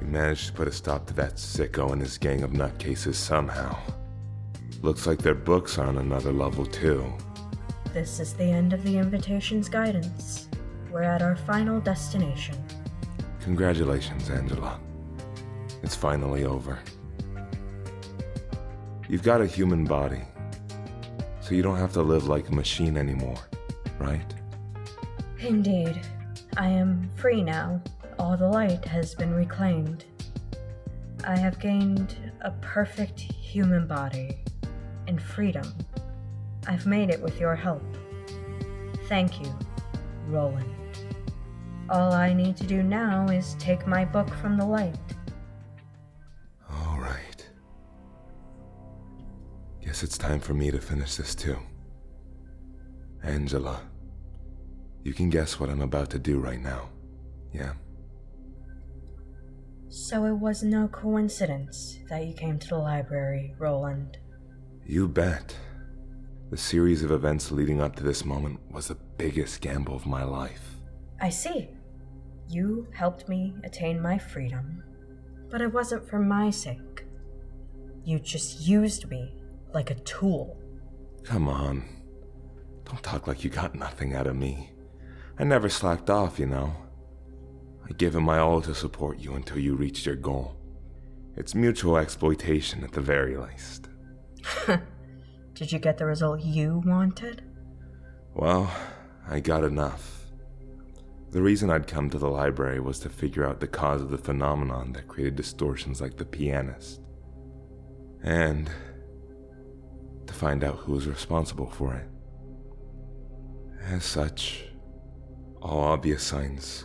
managed to put a stop to that sicko and his gang of nutcases somehow. Looks like their books are on another level too. This is the end of the invitation's guidance. We're at our final destination. Congratulations, Angela. It's finally over. You've got a human body, so you don't have to live like a machine anymore, right? Indeed. I am free now. All the light has been reclaimed. I have gained a perfect human body and freedom. I've made it with your help. Thank you, Roland. All I need to do now is take my book from the light. All right. Guess it's time for me to finish this too. Angela, you can guess what I'm about to do right now, yeah? So it was no coincidence that you came to the library, Roland. You bet. The series of events leading up to this moment was the biggest gamble of my life. I see. You helped me attain my freedom, but it wasn't for my sake. You just used me like a tool. Come on. Don't talk like you got nothing out of me. I never slacked off, you know. I gave it my all to support you until you reached your goal. It's mutual exploitation at the very least. Did you get the result you wanted? Well, I got enough. The reason I'd come to the library was to figure out the cause of the phenomenon that created distortions like the pianist. And to find out who was responsible for it. As such, all obvious signs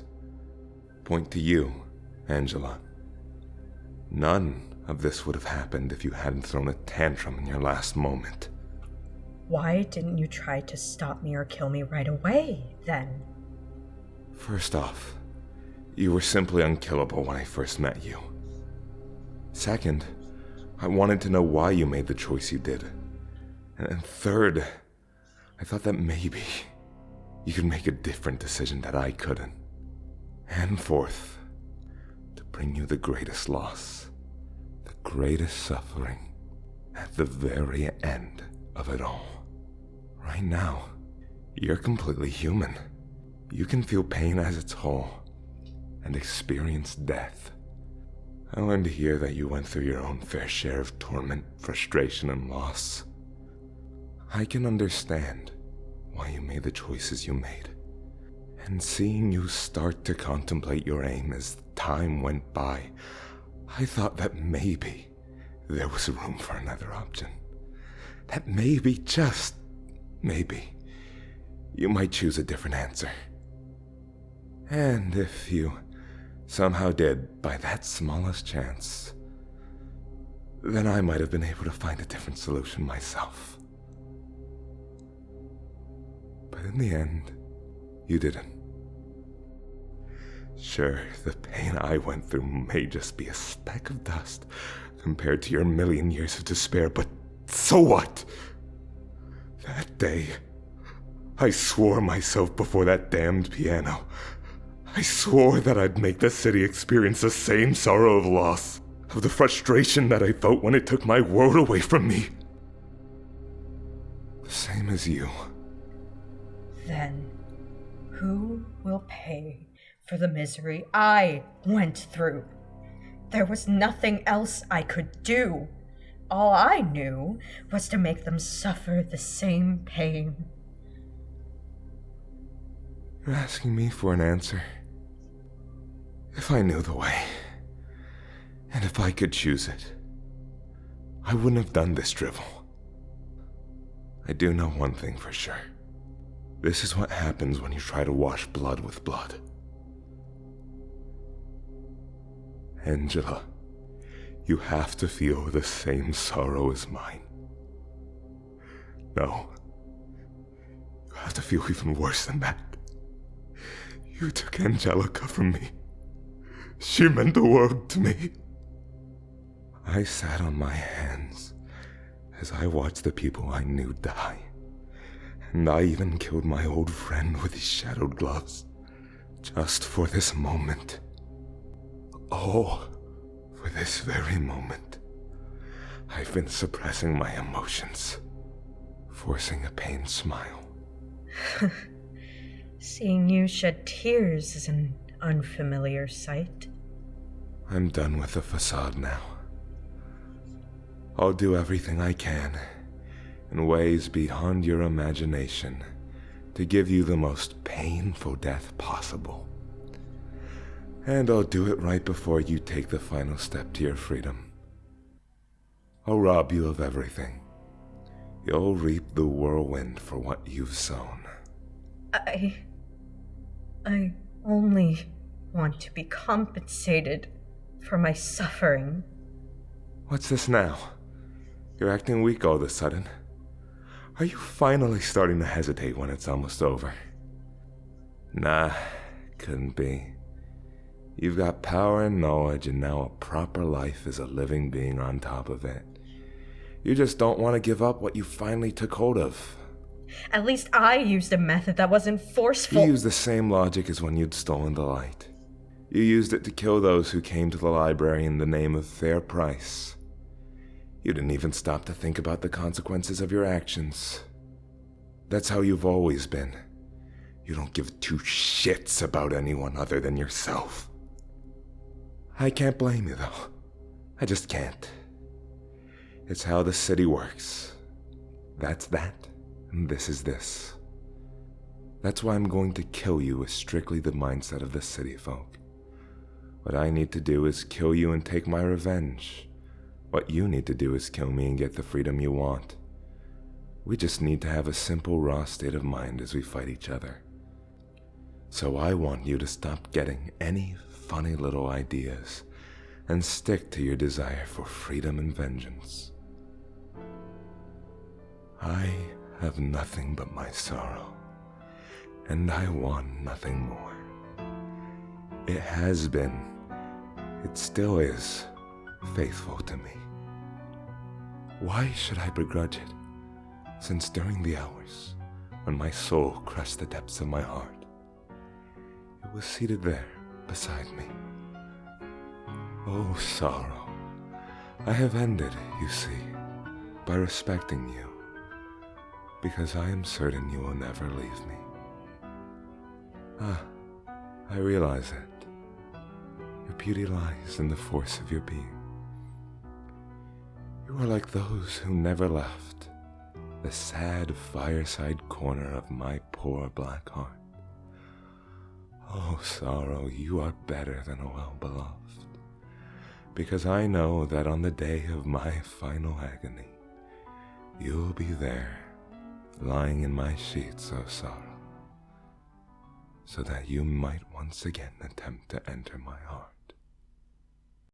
point to you, Angela. None of this would have happened if you hadn't thrown a tantrum in your last moment. Why didn't you try to stop me or kill me right away, then? First off, you were simply unkillable when I first met you. Second, I wanted to know why you made the choice you did. And third, I thought that maybe you could make a different decision that I couldn't. And fourth, to bring you the greatest loss, the greatest suffering, at the very end of it all. Right now, you're completely human. You can feel pain as its whole, and experience death. I learned here that you went through your own fair share of torment, frustration, and loss. I can understand why you made the choices you made. And seeing you start to contemplate your aim as time went by, I thought that maybe there was room for another option. That maybe, just maybe, you might choose a different answer. And if you somehow did, by that smallest chance, then I might have been able to find a different solution myself. But in the end, you didn't. Sure, the pain I went through may just be a speck of dust compared to your million years of despair, but so what? That day, I swore myself before that damned piano. I swore that I'd make the city experience the same sorrow of loss, of the frustration that I felt when it took my world away from me. The same as you. Then, who will pay for the misery I went through? There was nothing else I could do. All I knew was to make them suffer the same pain. You're asking me for an answer. If I knew the way, and if I could choose it, I wouldn't have done this drivel. I do know one thing for sure. This is what happens when you try to wash blood with blood. Angela, you have to feel the same sorrow as mine. No, you have to feel even worse than that. You took Angelica from me. She meant the world to me. I sat on my hands as I watched the people I knew die. And I even killed my old friend with his shadowed gloves, just for this moment. Oh, this very moment, I've been suppressing my emotions, forcing a pained smile. Seeing you shed tears is an unfamiliar sight. I'm done with the facade now. I'll do everything I can, in ways beyond your imagination, to give you the most painful death possible. And I'll do it right before you take the final step to your freedom. I'll rob you of everything. You'll reap the whirlwind for what you've sown. I only want to be compensated for my suffering. What's this now? You're acting weak all of a sudden. Are you finally starting to hesitate when it's almost over? Nah, couldn't be. You've got power and knowledge, and now a proper life is a living being on top of it. You just don't want to give up what you finally took hold of. At least I used a method that wasn't forceful. You used the same logic as when you'd stolen the light. You used it to kill those who came to the library in the name of fair price. You didn't even stop to think about the consequences of your actions. That's how you've always been. You don't give two shits about anyone other than yourself. I can't blame you, though. I just can't. It's how the city works. That's that, and this is this. That's why I'm going to kill you with strictly the mindset of the city folk. What I need to do is kill you and take my revenge. What you need to do is kill me and get the freedom you want. We just need to have a simple, raw state of mind as we fight each other. So I want you to stop getting any funny little ideas and stick to your desire for freedom and vengeance. I have nothing but my sorrow, and I want nothing more. It has been, it still is, faithful to me. Why should I begrudge it, since during the hours when my soul crushed the depths of my heart, it was seated there beside me. Oh, sorrow, I have ended, you see, by respecting you, because I am certain you will never leave me. I realize it. Your beauty lies in the force of your being. You are like those who never left the sad fireside corner of my poor black heart. Oh, sorrow, you are better than a well-beloved, because I know that on the day of my final agony, you'll be there, lying in my sheets, oh sorrow, so that you might once again attempt to enter my heart.